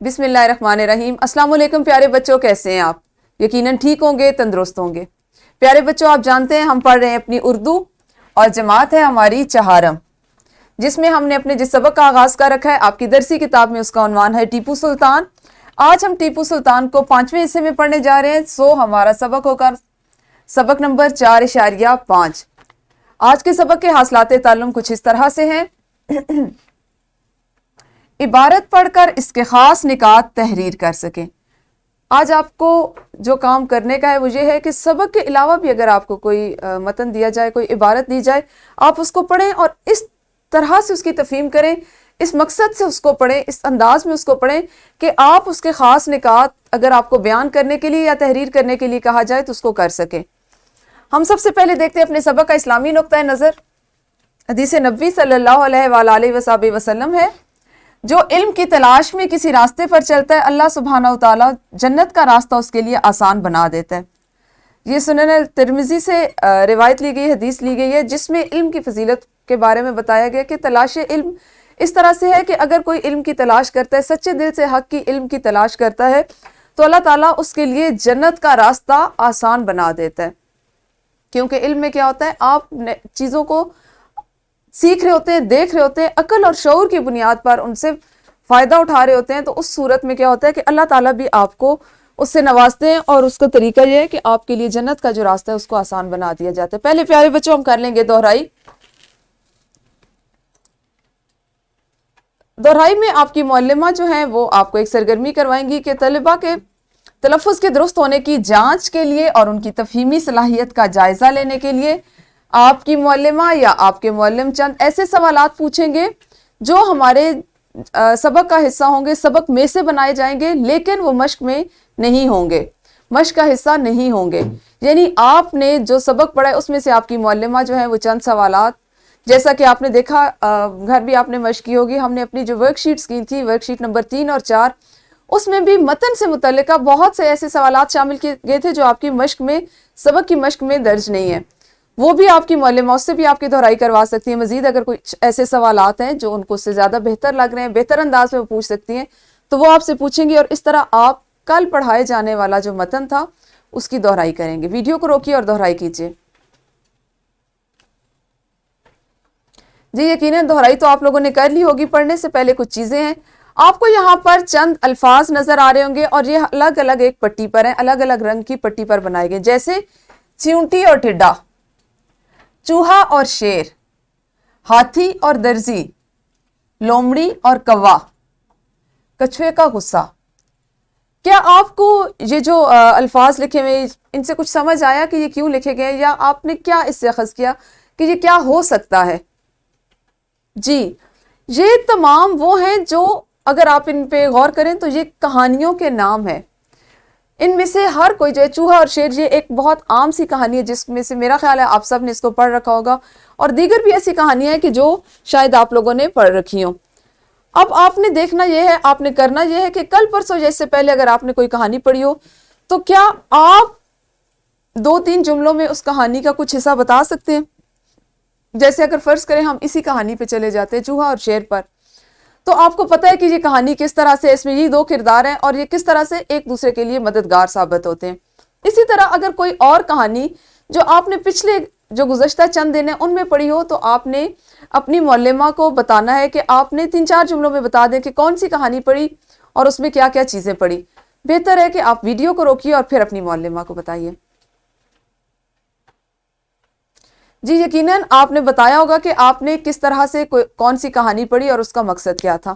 बिस्मिल्लाहिर्रहमानिर्रहीम। अस्सलाम वालेकुम प्यारे बच्चों, कैसे हैं आप? यकीनन ठीक होंगे, तंदुरुस्त होंगे। प्यारे बच्चों, आप जानते हैं हम पढ़ रहे हैं अपनी उर्दू और जमात है हमारी चहारम, जिसमें हमने अपने जिस सबक का आगाज़ कर रखा है आपकी दरसी किताब में, उसका उन्वान है टीपू सुल्तान। आज हम टीपू सुल्तान को 5वें हिस्से में पढ़ने जा रहे हैं। सो हमारा सबक होगा सबक नंबर 4.5। आज के सबक के हासिलाते ताल्लुम कुछ इस तरह से हैं। इबारत पढ़कर इसके ख़ास निकात तहरीर कर सकें। आज आपको जो काम करने का है वो ये है कि सबक के अलावा भी अगर आपको कोई मतन दिया जाए, कोई इबारत दी जाए, आप उसको पढ़ें और इस तरह से उसकी तफहीम करें, इस मकसद से उसको पढ़ें, इस अंदाज में उसको पढ़ें कि आप उसके ख़ास निकात अगर आपको बयान करने के लिए या तहरीर करने के लिए कहा जाए तो उसको कर सकें। हम सबसे पहले देखते हैं अपने सबक का इस्लामी नुक्ता नज़र। हदीस नबी सल्लल्लाहु अलैहि वसल्लम है, जो इल्म की तलाश में किसी रास्ते पर चलता है, अल्लाह सुब्हानहू व तआला जन्नत का रास्ता उसके लिए आसान बना देता है। ये सुनन तिरमिज़ी से रिवायत ली गई, हदीस ली गई है, जिसमें इल्म की फजीलत के बारे में बताया गया कि तलाश इल्म इस तरह से है कि अगर कोई इल्म की तलाश करता है, सच्चे दिल से हक की इल्म की तलाश करता है, तो अल्लाह ताला उसके लिए जन्नत का रास्ता आसान बना देता है। क्योंकि इल्म में क्या होता है, आप चीज़ों को सीख रहे होते हैं, देख रहे होते हैं, अक्ल और शऊर की बुनियाद पर उनसे फ़ायदा उठा रहे होते हैं। तो उस सूरत में क्या होता है कि अल्लाह ताला भी आपको उससे नवाजते हैं और उसका तरीका यह है कि आपके लिए जन्नत का जो रास्ता है उसको आसान बना दिया जाता है। पहले प्यारे बच्चों हम कर लेंगे दोहराई। दोहराई में आपकी मौलमा जो है वो आपको एक सरगर्मी करवाएंगी कि तलबा के तलफ़ुज़ के दुरुस्त होने की जांच के लिए और उनकी तफ़हीमी सलाहियत का जायज़ा लेने के लिए आपकी मौलमा या आपके मौलम चंद ऐसे सवालात पूछेंगे जो हमारे सबक का हिस्सा होंगे, सबक में से बनाए जाएंगे, लेकिन वो मश्क में नहीं होंगे, मश्क का हिस्सा नहीं होंगे। यानी आपने जो सबक पढ़ा है उसमें से आपकी मौलमा जो है वो चंद सवालात, जैसा कि आपने देखा घर भी आपने मश्क की होगी, हमने अपनी जो वर्कशीट्स की थी, वर्कशीट नंबर 3 और 4, उसमें भी मतन से मुतल्लिका बहुत से ऐसे सवालात शामिल किए गए थे जो आपकी मश्क में, सबक की मश्क में दर्ज नहीं है। वो भी आपकी मौलमा उससे भी आपकी दोहराई करवा सकती हैं। मजीद अगर कुछ ऐसे सवालात हैं जो उनको उससे ज़्यादा बेहतर लग रहे हैं, बेहतर अंदाज में वो पूछ सकती हैं, तो वो आपसे पूछेंगी और इस तरह आप कल पढ़ाए जाने वाला जो मतन था उसकी दोहराई करेंगे। वीडियो को रोकिए और दोहराई कीजिए। जी यकीनन दोहराई तो आप लोगों ने कर ली होगी। पढ़ने से पहले कुछ चीज़ें हैं। आपको यहाँ पर चंद अल्फाज नज़र आ रहे होंगे और ये अलग अलग एक पट्टी पर हैं, अलग अलग रंग की पट्टी पर बनाए गए, जैसे चींटी और टिड्डा, चूहा और शेर, हाथी और दर्जी, लोमड़ी और कौवा, कछुए का गुस्सा। क्या आपको ये जो अल्फाज लिखे हुए इनसे कुछ समझ आया कि ये क्यों लिखे गए, या आपने क्या इससे अखज़ किया कि ये क्या हो सकता है? जी, ये तमाम वो हैं जो अगर आप इन पे गौर करें तो ये कहानियों के नाम हैं। इनमें से हर कोई जो है, चूहा और शेर, ये एक बहुत आम सी कहानी है जिसमें से मेरा ख्याल है आप सब ने इसको पढ़ रखा होगा, और दीगर भी ऐसी कहानियां हैं कि जो शायद आप लोगों ने पढ़ रखी हों। अब आपने देखना यह है, आपने करना यह है कि कल परसों जैसे पहले अगर आपने कोई कहानी पढ़ी हो तो क्या आप 2-3 जुमलों में उस कहानी का कुछ हिस्सा बता सकते हैं? जैसे अगर फर्ज करें हम इसी कहानी पे चले जाते हैं, चूहा और शेर पर, तो आपको पता है कि ये कहानी किस तरह से, इसमें ये 2 किरदार हैं और ये किस तरह से एक दूसरे के लिए मददगार साबित होते हैं। इसी तरह अगर कोई और कहानी जो आपने पिछले जो गुज़श्ता चंद दिन है उनमें पढ़ी हो, तो आपने अपनी मौलमा को बताना है कि आपने 3-4 जुमलों में बता दें कि कौन सी कहानी पढ़ी और उसमें क्या क्या चीज़ें पढ़ी। बेहतर है कि आप वीडियो को रोकिए और फिर अपनी मौलमा को बताइए। जी यकीनन आपने बताया होगा कि आपने किस तरह से कौन सी कहानी पढ़ी और उसका मकसद क्या था।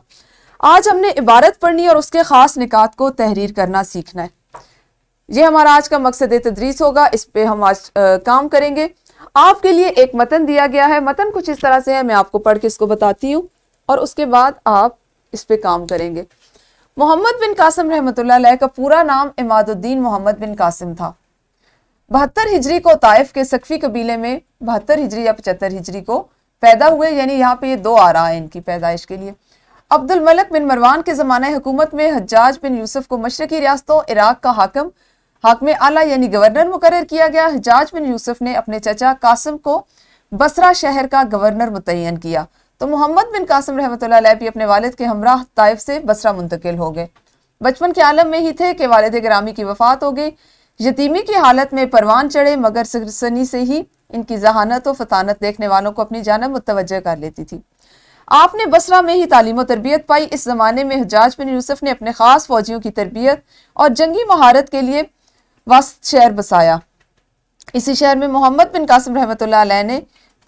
आज हमने इबारत पढ़नी और उसके ख़ास निकात को तहरीर करना सीखना है। ये हमारा आज का मकसद तदरीस होगा, इस पे हम आज काम करेंगे। आपके लिए एक मतन दिया गया है। मतन कुछ इस तरह से है, मैं आपको पढ़ के इसको बताती हूँ और उसके बाद आप इस पे काम करेंगे। मोहम्मद बिन कासिम रहमतुल्लाह अलैह का पूरा नाम इमादुद्दीन मोहम्मद बिन कासिम था। 72 हिजरी को ताइफ के सकफी कबीले में 72 हिजरी या 75 हिजरी को पैदा हुए, यानी यहाँ पे ये 2 आ रहा है इनकी पैदाइश के लिए। अब्दुल मलिक बिन मरवान के ज़माने हुकूमत में हज्जाज बिन यूसुफ को मशरकी रियासतों इराक का हाकिम आला यानी गवर्नर मुकर्रर किया गया। हज्जाज बिन यूसुफ ने अपने चचा कासिम को बसरा शहर का गवर्नर मुतय्यन किया, तो मोहम्मद बिन कासिम रहमतुल्लाह अलैह भी अपने वालिद के हमराह ताइफ से बसरा मुंतकिल हो गए। बचपन के आलम में ही थे कि वालिद गिरामी की वफात हो गई। यतीमी की हालत में परवान चढ़े, मगर सरसनी से ही इनकी जहानत और फतानत देखने वालों को अपनी जानब मुतवज्जह कर लेती थी। आपने बसरा में ही तालीम और तरबियत पाई। इस ज़माने में हुज्जाज बिन यूसुफ ने अपने ख़ास फ़ौजियों की तरबियत और जंगी महारत के लिए वास्त शहर बसाया। इसी शहर में मोहम्मद बिन कासिम रहमतुल्लाह अलैह ने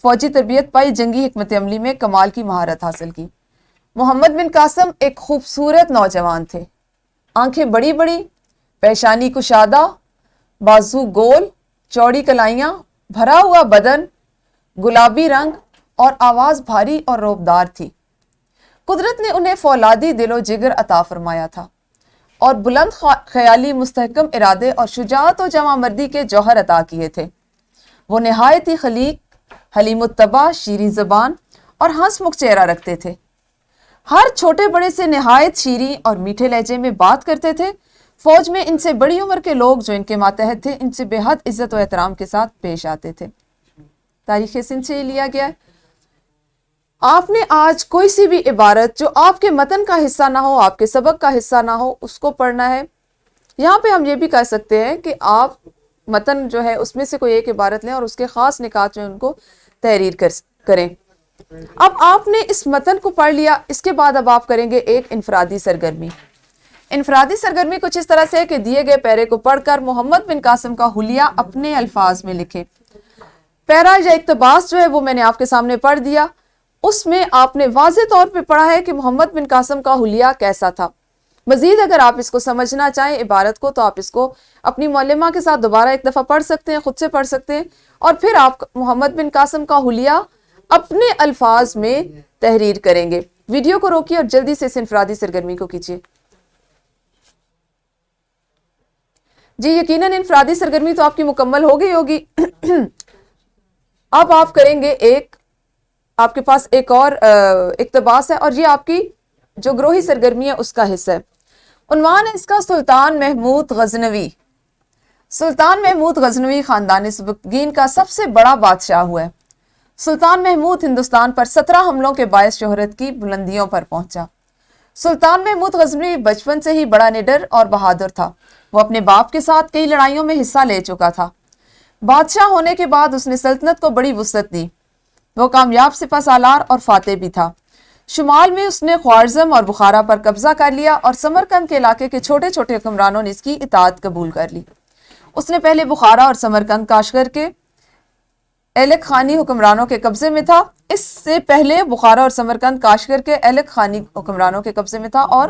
फ़ौजी तरबियत पाई, जंगी हिकमत अमली में कमाल की महारत हासिल की। मोहम्मद बिन कासिम एक खूबसूरत नौजवान थे। आंखें बड़ी बड़ी, पेशानी कुशादा, बाजू गोल, चौड़ी कलाइयाँ, भरा हुआ बदन, गुलाबी रंग और आवाज़ भारी और रौबदार थी। कुदरत ने उन्हें फौलादी दिलो जिगर अता फरमाया था और बुलंद ख्याली, मुस्तहकम इरादे और शुजाअत और जमा मर्दी के जौहर अता किए थे। वो नहायत ही खलीक, हलीमुत्तबा, शीरीं ज़बान और हंसमुख चेहरा रखते थे। हर छोटे बड़े से नहायत शीरीं और मीठे लहजे में बात करते थे। फौज में इनसे बड़ी उम्र के लोग जो इनके मातहत थे, इनसे बेहद इज्जत और एहतराम के साथ पेश आते थे। तारीख़ सिंध से लिया गया है। आपने आज कोई सी भी इबारत जो आपके मतन का हिस्सा ना हो, आपके सबक का हिस्सा ना हो, उसको पढ़ना है। यहाँ पे हम ये भी कह सकते हैं कि आप मतन जो है उसमें से कोई एक इबारत लें और उसके ख़ास निकात जो उनको तहरीर करें। अब आपने इस मतन को पढ़ लिया, इसके बाद अब आप करेंगे एक इनफरादी सरगर्मी। इनफरादी सरगर्मी कुछ इस तरह से है कि दिए गए पैरे को पढ़कर मोहम्मद बिन कासिम का हुलिया अपने अल्फाज में लिखें। पैरा या इक्तबास जो है वो मैंने आपके सामने पढ़ दिया। उसमें आपने वाज़े तौर पे पढ़ा है कि मोहम्मद बिन कासिम का हुलिया कैसा था। मजीद अगर आप इसको समझना चाहें इबारत को, तो आप इसको अपनी मौलमा के साथ दोबारा एक दफ़ा पढ़ सकते हैं, खुद से पढ़ सकते हैं, और फिर आप मोहम्मद बिन कासिम का हुलिया अपने अल्फाज में तहरीर करेंगे। वीडियो को रोकिए और जल्दी से इस इनफरादी सरगर्मी को कीजिए। जी यकीनन इनफरादी सरगर्मी तो आपकी मुकम्मल हो गई होगी। अब आप करेंगे आपके पास एक और इक्तबास है और ये आपकी जो ग्रोही सरगर्मी है उसका हिस्सा है। उन्वान है इसका सुल्तान महमूद गजनवी। सुल्तान महमूद गजनवी खानदान सबकगीन का सबसे बड़ा बादशाह हुआ है। सुल्तान महमूद हिंदुस्तान पर 17 हमलों के बायस शोहरत की बुलंदियों पर पहुंचा। सुल्तान महमूद गजनवी बचपन से ही बड़ा निडर और बहादुर था। वो अपने बाप के साथ कई लड़ाइयों में हिस्सा ले चुका था। बादशाह होने के बाद उसने सल्तनत को बड़ी वुसअत दी। वो कामयाब सिपह सालार और फातेह भी था। शुमाल में उसने ख्वारिज़म और बुखारा पर कब्जा कर लिया और समरकंद के इलाके के छोटे छोटे हुक्मरानों ने इसकी इताअत कबूल कर ली। उसने पहले बुखारा और समरकंद काशगर के एलक खानी हुक्मरानों के कब्जे में था। इससे पहले बुखारा और समरकंद काशगर के एलक खानी हुक्मरानों के कब्जे में था और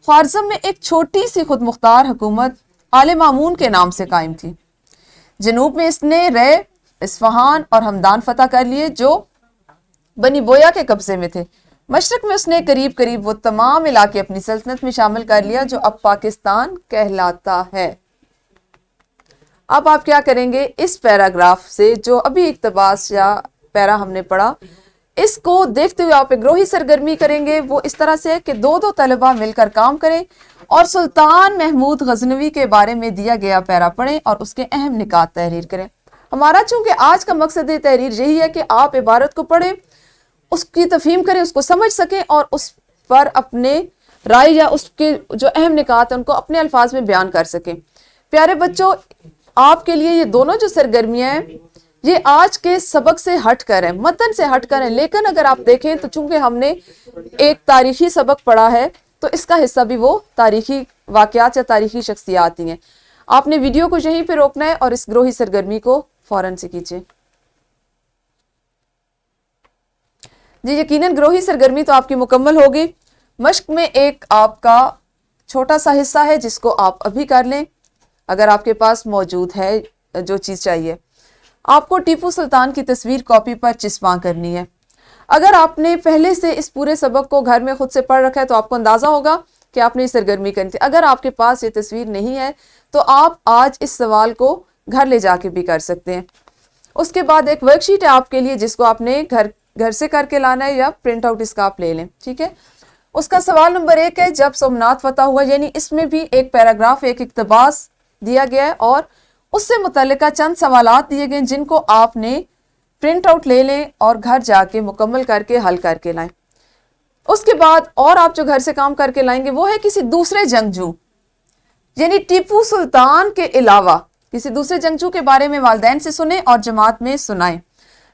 ख्वारिज़म में एक छोटी सी खुद मुख्तार हुकूमत आले मामून के नाम से कायम थी। जनूब में इसने रे, इस्फहान और हमदान फतह कर लिए जो बनी बोया के कब्जे में थे। मशरक में उसने करीब करीब वो तमाम इलाके अपनी सल्तनत में शामिल कर लिया जो अब पाकिस्तान कहलाता है। अब आप क्या करेंगे, इस पैराग्राफ से जो अभी इक्तबास या पैरा हमने पढ़ा, इसको देखते हुए आप एक ग्रोही सरगर्मी करेंगे। वो इस तरह से कि दो तलबा मिलकर काम करें और सुल्तान महमूद गजनवी के बारे में दिया गया पैरा पढ़ें और उसके अहम निकात तहरीर करें। हमारा चूंकि आज का मकसद तहरीर यही है कि आप इबारत को पढ़ें, उसकी तफहीम करें, उसको समझ सकें और उस पर अपने राय या उसके जो अहम निकात हैं उनको अपने अल्फाज में बयान कर सकें। प्यारे बच्चों, आपके लिए ये दोनों जो सरगर्मियाँ हैं ये आज के सबक से हट कर है, मतन से हट कर है। लेकिन अगर आप देखें तो चूंकि हमने एक तारीखी सबक पढ़ा है तो इसका हिस्सा भी वो तारीखी वाक़यात या तारीखी शख्सियात ही हैं। आपने वीडियो को यहीं पे रोकना है और इस ग्रोही सरगर्मी को फौरन से कीजिए। जी यकीनन ग्रोही सरगर्मी तो आपकी मुकम्मल होगी। मश्क में एक आपका छोटा सा हिस्सा है जिसको आप अभी कर लें अगर आपके पास मौजूद है जो चीज़ चाहिए। आपको टीपू सुल्तान की तस्वीर कॉपी पर चिस्पा करनी है। अगर आपने पहले से इस पूरे सबक को घर में खुद से पढ़ रखा है तो आपको अंदाज़ा होगा कि आपने ये सरगर्मी करनी थी। अगर आपके पास ये तस्वीर नहीं है तो आप आज इस सवाल को घर ले जाके भी कर सकते हैं। उसके बाद एक वर्कशीट है आपके लिए जिसको आपने घर से करके लाना है या प्रिंट आउट इसका आप ले लें, ठीक है। उसका सवाल नंबर 1 है, जब सोमनाथ फतह हुआ, यानी इसमें भी एक पैराग्राफ, एक इक्तबास दिया गया है और उससे मुतल्लिका चंद सवालात दिए गए जिनको आपने प्रिंट आउट ले लें और घर जाके मुकम्मल करके हल करके लाएं। اس کے بعد اور آپ جو گھر سے کام کر کے لائیں گے وہ ہے کسی دوسرے جنگجو، یعنی ٹیپو سلطان کے علاوہ کسی دوسرے جنگجو کے بارے میں والدین سے سنیں اور جماعت میں سنائیں۔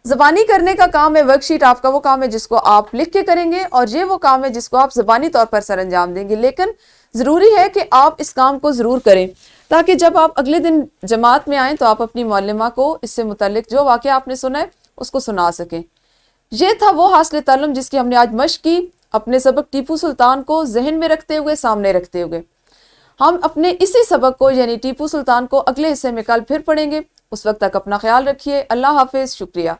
زبانی کرنے کا کام ہے، ورک شیٹ آپ کا وہ کام ہے جس کو آپ لکھ کے کریں گے، اور یہ وہ کام ہے جس کو آپ زبانی طور پر سر انجام دیں گے، لیکن ضروری ہے کہ آپ اس کام کو ضرور کریں تاکہ جب آپ اگلے دن جماعت میں آئیں تو آپ اپنی معلمہ کو اس سے متعلق جو واقعہ آپ نے سنا ہے اس کو سنا سکیں۔ یہ تھا وہ حاصل تعلم جس کی ہم نے آج مشق کی، اپنے سبق ٹیپو سلطان کو ذہن میں رکھتے ہوئے، سامنے رکھتے ہوئے۔ ہم اپنے اسی سبق کو یعنی ٹیپو سلطان کو اگلے حصے میں کل پھر پڑھیں گے۔ اس وقت تک اپنا خیال رکھیے۔ اللہ حافظ، شکریہ۔